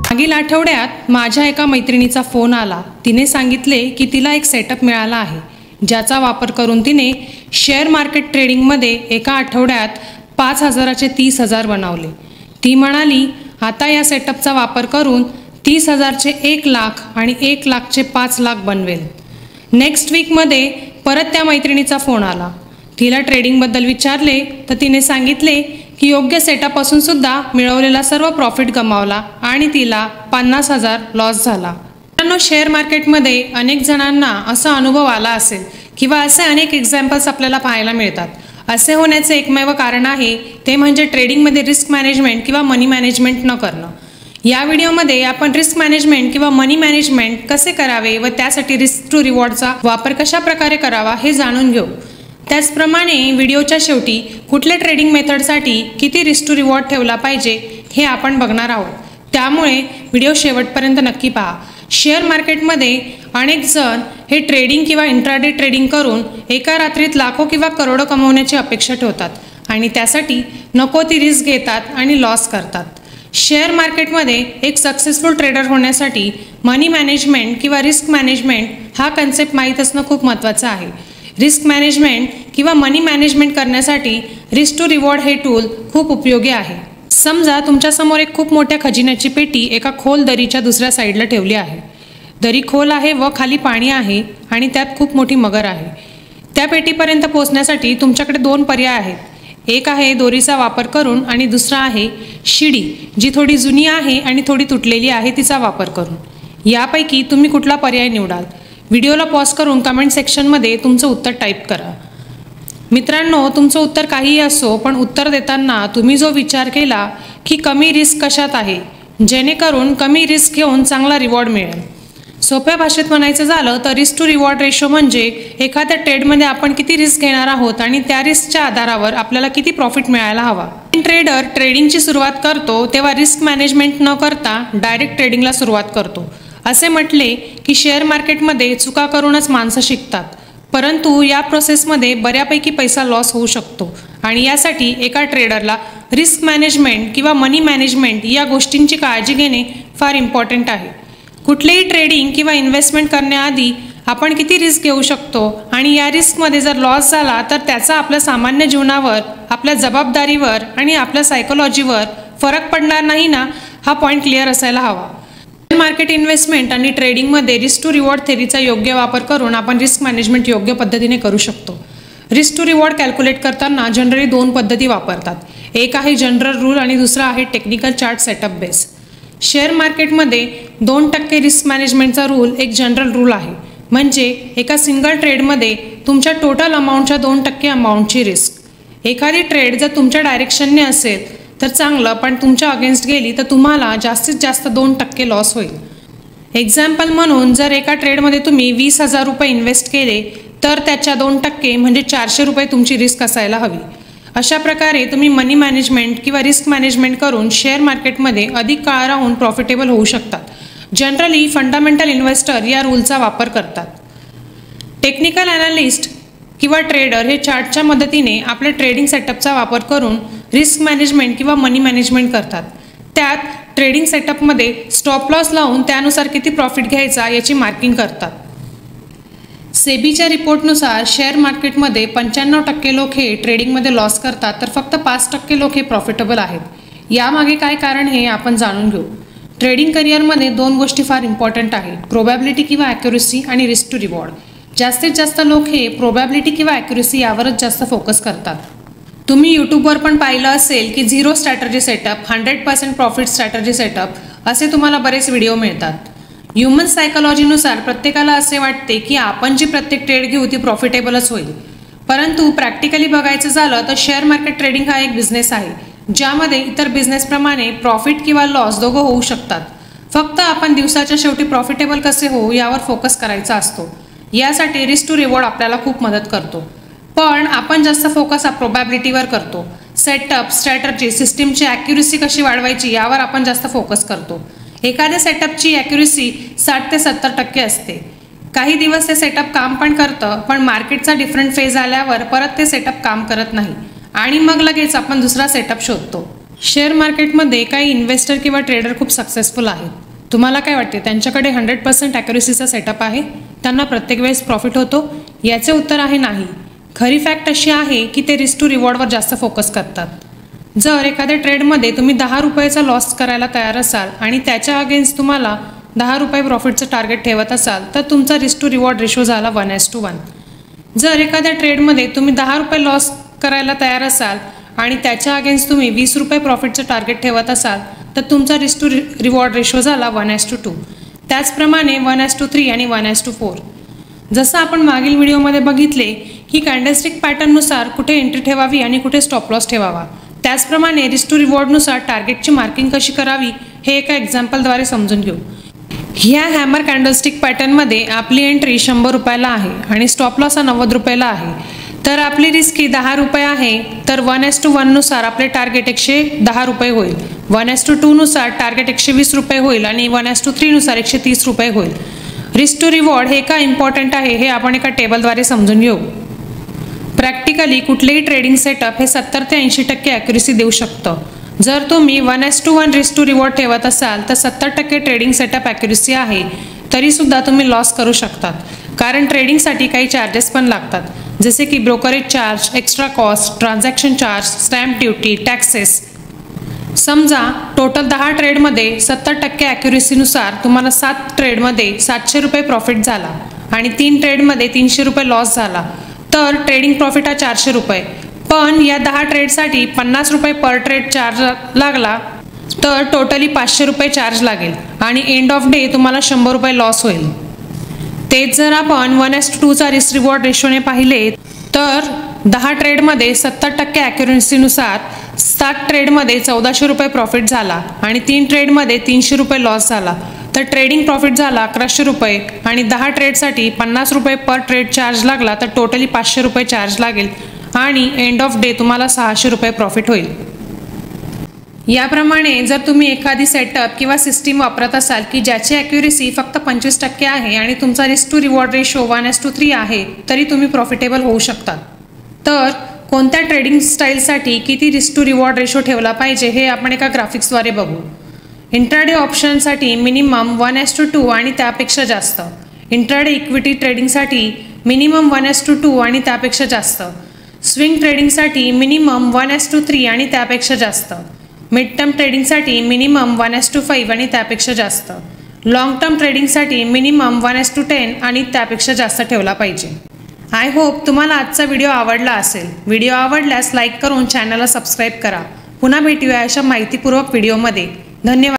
मागील आठवड्यात माझ्या एका मैत्रिणीचा फोन आला। तिने सांगितले की तिला एक सेटअप मिळाला आहे, ज्याचा वापर करून तिने शेअर मार्केट ट्रेडिंगमध्ये एका आठवड्यात 5,000चे 30,000 बनवले। ती म्हणाली, आता या सेटअपचा वापर करून 30,000चे 1 लाख आणि 1 लाखचे 5 लाख बनवेल। नेक्स्ट वीकमध्ये परत त्या मैत्रिणीचा फोन आला। तिला ट्रेडिंगबद्दल विचारले तर तिने सांगितले की योग्य सेटअप असून सुद्धा मिळवलेला सर्व प्रॉफिट गमावला आणि तिला 50,000 लॉस झाला। मित्रांनो, शेअर मार्केटमध्ये अनेक जणांना असा अनुभव आला असेल किंवा असे अनेक एक्झाम्पल्स आपल्याला पाहायला मिळतात। असे होण्याचे एकमेव कारण आहे ते म्हणजे ट्रेडिंगमध्ये रिस्क मॅनेजमेंट किंवा मनी मॅनेजमेंट न करणं। या व्हिडिओमध्ये आपण रिस्क मॅनेजमेंट किंवा मनी मॅनेजमेंट कसे करावे व त्यासाठी रिस्क टू रिवॉर्डचा वापर कशा प्रकारे करावा हे जाणून घेऊ। त्याचप्रमाणे व्हिडिओच्या शेवटी कुठल्या ट्रेडिंग मेथडसाठी किती रिस्क टू रिवॉर्ड ठेवला पाहिजे हे आपण बघणार आहोत, त्यामुळे व्हिडिओ शेवटपर्यंत नक्की पहा। शेअर मार्केटमध्ये अनेक जण हे ट्रेडिंग किंवा इंट्राडे ट्रेडिंग करून एका रात्रीत लाखो किंवा करोडो कमवण्याची अपेक्षा ठेवतात आणि त्यासाठी नको ती रिस्क घेतात आणि लॉस करतात। शेअर मार्केटमध्ये एक सक्सेसफुल ट्रेडर होण्यासाठी मनी मॅनेजमेंट किंवा रिस्क मॅनेजमेंट हा कन्सेप्ट माहीत असणं खूप महत्त्वाचं आहे। रिस्क मॅनेजमेंट किंवा मनी मॅनेजमेंट करण्यासाठी रिस्क टू रिवॉर्ड हे टूल खूप उपयोगी आहे। समजा तुमच्यासमोर एक खूप मोठ्या खजिन्याची पेटी एका खोल दरीच्या दुसऱ्या साईडला ठेवली आहे। दरी खोल आहे व खाली पाणी आहे आणि त्यात खूप मोठी मगर आहे। त्या पेटीपर्यंत पोहोचण्यासाठी तुमच्याकडे 2 पर्याय आहेत। एक आहे दोरीचा वापर करून आणि दुसरा आहे शिडी, जी थोडी जुनी आहे आणि थोडी तुटलेली आहे, तिचा वापर करून। यापैकी तुम्ही कुठला पर्याय निवडाल? व्हिडिओला पॉज करून कमेंट सेक्शनमध्ये तुमचं उत्तर टाईप करा। मित्रांनो, तुमचं उत्तर काहीही असो, पण उत्तर देताना तुम्ही जो विचार केला की कमी रिस्क कशात आहे, जेणेकरून कमी रिस्क घेऊन चांगला रिवॉर्ड मिळेल। सोप्या भाषेत म्हणायचं झालं तर रिस्क टू रिवॉर्ड रेशो म्हणजे एखाद्या ट्रेडमध्ये आपण किती रिस्क घेणार आहोत आणि त्या रिस्कच्या आधारावर आपल्याला किती प्रॉफिट मिळायला हवा। ट्रेडर ट्रेडिंगची सुरुवात करतो तेव्हा रिस्क मॅनेजमेंट न करता डायरेक्ट ट्रेडिंगला सुरुवात करतो। असे म्हटले की शेअर मार्केटमध्ये चुका करूनच माणसं शिकतात, परंतु या प्रोसेसमध्ये बऱ्यापैकी पैसा लॉस होऊ शकतो आणि यासाठी एका ट्रेडरला रिस्क मॅनेजमेंट किंवा मनी मॅनेजमेंट या गोष्टींची काळजी घेणे फार इम्पॉर्टंट आहे। कुठलेही ट्रेडिंग किंवा इन्व्हेस्टमेंट करण्याआधी आपण किती रिस्क घेऊ शकतो आणि या रिस्कमध्ये जर लॉस झाला तर त्याचा आपल्या सामान्य जीवनावर, आपल्या जबाबदारीवर आणि आपल्या सायकोलॉजीवर फरक पडणार नाही ना, हा पॉईंट क्लिअर असायला हवा। मार्केट इन्व्हेस्टमेंट आणि ट्रेडिंगमध्ये रिस्क टू रिवॉर्ड थेरीचा योग्य वापर करून आपण रिस्क मॅनेजमेंट योग्य पद्धतीने करू शकतो। रिस्क टू रिवॉर्ड कॅल्क्युलेट करताना जनरली 2 पद्धती वापरतात। एक आहे जनरल रूल आणि दुसरा आहे technical chart setup base. Share मार्केटमध्ये 2% रिस्क मॅनेजमेंटचा रूल एक जनरल रूल आहे, म्हणजे एका सिंगल ट्रेडमध्ये तुमच्या टोटल अमाऊंटच्या 2% अमाऊंटची रिस्क। एखादी ट्रेड जर तुमच्या डायरेक्शनने असेल तर चांगलं, पण तुमच्या अगेन्स्ट गेली तर तुम्हाला जास्तीत जास्त 2% लॉस होईल। एक्झाम्पल म्हणून जर एका ट्रेडमध्ये तुम्ही 20,000 रुपये इन्व्हेस्ट केले तर त्याच्या 2% म्हणजे 400 रुपये तुमची रिस्क असायला हवी। अशा प्रकारे तुम्ही मनी मॅनेजमेंट किंवा रिस्क मॅनेजमेंट करून शेअर मार्केटमध्ये अधिक काळ राहून प्रॉफिटेबल होऊ शकतात। जनरली फंडामेंटल इन्व्हेस्टर या रूलचा वापर करतात। टेक्निकल ॲनालिस्ट किंवा ट्रेडर हे चार्टच्या मदतीने आपल्या ट्रेडिंग सेटअपचा वापर करून रिस्क मॅनेजमेंट किंवा मनी मॅनेजमेंट करतात। त्यात ट्रेडिंग सेटअपमध्ये स्टॉप लॉस लावून त्यानुसार किती प्रॉफिट घ्यायचा याची मार्किंग करतात। सेबीच्या रिपोर्टनुसार शेअर मार्केटमध्ये 95% लोक हे ट्रेडिंगमध्ये लॉस करतात, तर फक्त 5% लोक हे प्रॉफिटेबल आहेत। यामागे काय कारण हे आपण जाणून घेऊ। ट्रेडिंग करिअरमध्ये 2 गोष्टी फार इम्पॉर्टंट आहेत, प्रोबॅबिलिटी किंवा ॲक्युरेसी आणि रिस्क टू रिवॉर्ड। जास्तीत जास्त लोक हे प्रोबॅबिलिटी किंवा ॲक्युरेसी यावरच जास्त फोकस करतात। तुम्ही यूट्यूबवर पण पाहिलं असेल की 0 strategy setup, 100% profit strategy setup असे तुम्हाला बरेच व्हिडिओ मिळतात। ह्युमन सायकोलॉजीनुसार प्रत्येकाला असे वाटते की आपण जी प्रत्येक ट्रेड घेऊ ती प्रॉफिटेबलच होईल, परंतु प्रॅक्टिकली बघायचं झालं तर शेअर मार्केट ट्रेडिंग हा एक बिझनेस आहे, ज्यामध्ये इतर बिझनेसप्रमाणे प्रॉफिट किंवा लॉस दोघं होऊ शकतात। फक्त आपण दिवसाच्या शेवटी प्रॉफिटेबल कसे होऊ यावर फोकस करायचा असतो। यासाठी रिस्क टू रिवॉर्ड आपल्याला खूप मदत करतो, पण आपण जास्त फोकस प्रोबॅबिलिटीवर करतो। सेटअप, स्ट्रॅटर्जी, सिस्टीमची ॲक्युरेसी कशी वाढवायची यावर आपण जास्त फोकस करतो। एखाद्या सेटअपची ॲक्युरेसी 60 ते 70% असते। काही दिवस ते सेटअप काम पण करतं, पण मार्केटचा डिफरंट फेज आल्यावर परत ते सेटअप काम करत नाही आणि मग लगेच आपण दुसरा सेटअप शोधतो. शेअर मार्केटमध्ये काही इन्व्हेस्टर किंवा ट्रेडर खूप सक्सेसफुल आहेत. तुम्हाला काय वाटते, त्यांच्याकडे 100% ॲक्युरेसीचा सेटअप आहे? त्यांना प्रत्येक वेळेस प्रॉफिट होतो? याचे उत्तर आहे नाही. खरी फॅक्ट अशी आहे की ते रिस्क टू रिवॉर्डवर जास्त फोकस करतात. जर एखाद्या ट्रेडमध्ये तुम्ही 10 रुपयाचा लॉस करायला तयार असाल आणि त्याच्या अगेन्स्ट तुम्हाला 10 रुपये प्रॉफिटचं टार्गेट ठेवत असाल तर तुमचा रिस्क टू रिवॉर्ड रेशो झाला 1:1. जर एखाद्या ट्रेडमध्ये तुम्ही 10 रुपये लॉस करायला तयार असाल आणि त्याच्या अगेन्स्ट तुम्ही 20 रुपये प्रॉफिटचं टार्गेट ठेवत असाल तर तुमचा रिस्क टू रिवॉर्ड रेशो झाला 1:2. त्याचप्रमाणे 1:3 आणि 1:4. जसं आपण मागील व्हिडिओमध्ये बघितले की कॅन्डलस्टिक पॅटर्ननुसार कुठे एंट्री ठेवावी आणि कुठे स्टॉप लॉस ठेवावा, त्याचप्रमाणे रिस्क टू रिवॉर्डनुसार टार्गेटची मार्किंग कशी करावी हे एका एक्झाम्पलद्वारे समजून घेऊ. ह्या हॅमर कॅन्डलस्टिक पॅटर्नमध्ये आपली एंट्री 100 रुपयाला आहे आणि स्टॉप लॉस हा 90 रुपयाला आहे. तर आपली रिस्क ही 10 रुपये आहे. तर 1:1 नुसार आपले टार्गेट 110 रुपये होईल. 1:2 नुसार टार्गेट 120 रुपये होईल आणि 1:3 नुसार 130 रुपये होईल. रिस्क टू रिवॉर्ड हे का इम्पॉर्टंट आहे हे आपण एका टेबलद्वारे समजून घेऊ. प्रॅक्टिकली कुठलेही ट्रेडिंग सेटअप हे 70 ते 80% ॲक्युरेसी देऊ शकतं. जर तुम्ही 1:1 रिस्क टू रिवॉर्ड ठेवत असाल तर 70% ट्रेडिंग सेटअप ॲक्युरेसी आहे. तरीसुद्धा तुम्ही लॉस करू शकतात, कारण ट्रेडिंगसाठी काही चार्जेस पण लागतात, जसे की brokerage charge, extra cost, transaction charge, stamp duty, taxes. समजा टोटल 10 ट्रेडमध्ये 70% ॲक्युरेसीनुसार तुम्हाला 7 ट्रेडमध्ये 700 रुपये प्रॉफिट झाला आणि 3 ट्रेडमध्ये 300 रुपये लॉस झाला, तर ट्रेडिंग प्रॉफिट हा 400 रुपये. पण या 10 ट्रेडसाठी 50 रुपये पर ट्रेड चार्ज लागला तर टोटली 500 रुपये चार्ज लागेल आणि एंड ऑफ डे तुम्हाला 100 रुपये लॉस होईल. तेच जर आपण 1:2चा रिस्क रिवॉर्ड रेशोने पाहिले तर 10 ट्रेडमध्ये 70% ॲक्युरेसीनुसार 7 ट्रेडमध्ये 1400 रुपये प्रॉफिट झाला आणि 3 ट्रेडमध्ये 300 रुपये लॉस झाला, तर ट्रेडिंग प्रॉफिट झाला 1100 रुपये आणि 10 ट्रेडसाठी 50 रुपये पर ट्रेड चार्ज लागला तर टोटली 500 रुपये चार्ज लागेल आणि एंड ऑफ डे तुम्हाला 600 रुपये प्रॉफिट होईल. याप्रमाणे जर तुम्ही एखादी सेटअप किंवा सिस्टीम वापरत असाल की ज्याची ॲक्युरेसी फक्त 25% आहे आणि तुमचा रिस्क टू रिवॉर्ड रेशो 1:3 आहे, तरी तुम्ही प्रॉफिटेबल होऊ शकता. तर कोणत्या ट्रेडिंग स्टाईलसाठी किती रिस्क टू रिवॉर्ड रेशो ठेवला पाहिजे हे आपण एका ग्राफिक्सद्वारे बघू. इंट्राडे ऑप्शनसाठी मिनिमम 1:2 आणि त्यापेक्षा जास्त. इंट्राडे इक्विटी ट्रेडिंगसाठी मिनिमम 1:2 आणि त्यापेक्षा जास्त. स्विंग ट्रेडिंगसाठी मिनिमम 1:3 आणि त्यापेक्षा जास्त. मिड टर्म ट्रेडिंगसाठी मिनिमम 1:5 आणि त्यापेक्षा जास्त. लॉंग टर्म ट्रेडिंगसाठी मिनिमम 1:10 आणि त्यापेक्षा जास्त ठेवला पाहिजे. आय होप तुम्हाला आजचा व्हिडिओ आवडला असेल. व्हिडिओ आवडल्यास लाईक करून चॅनलला सबस्क्राईब करा. पुन्हा भेटूया अशा माहितीपूर्वक व्हिडिओमध्ये. धन्यवाद.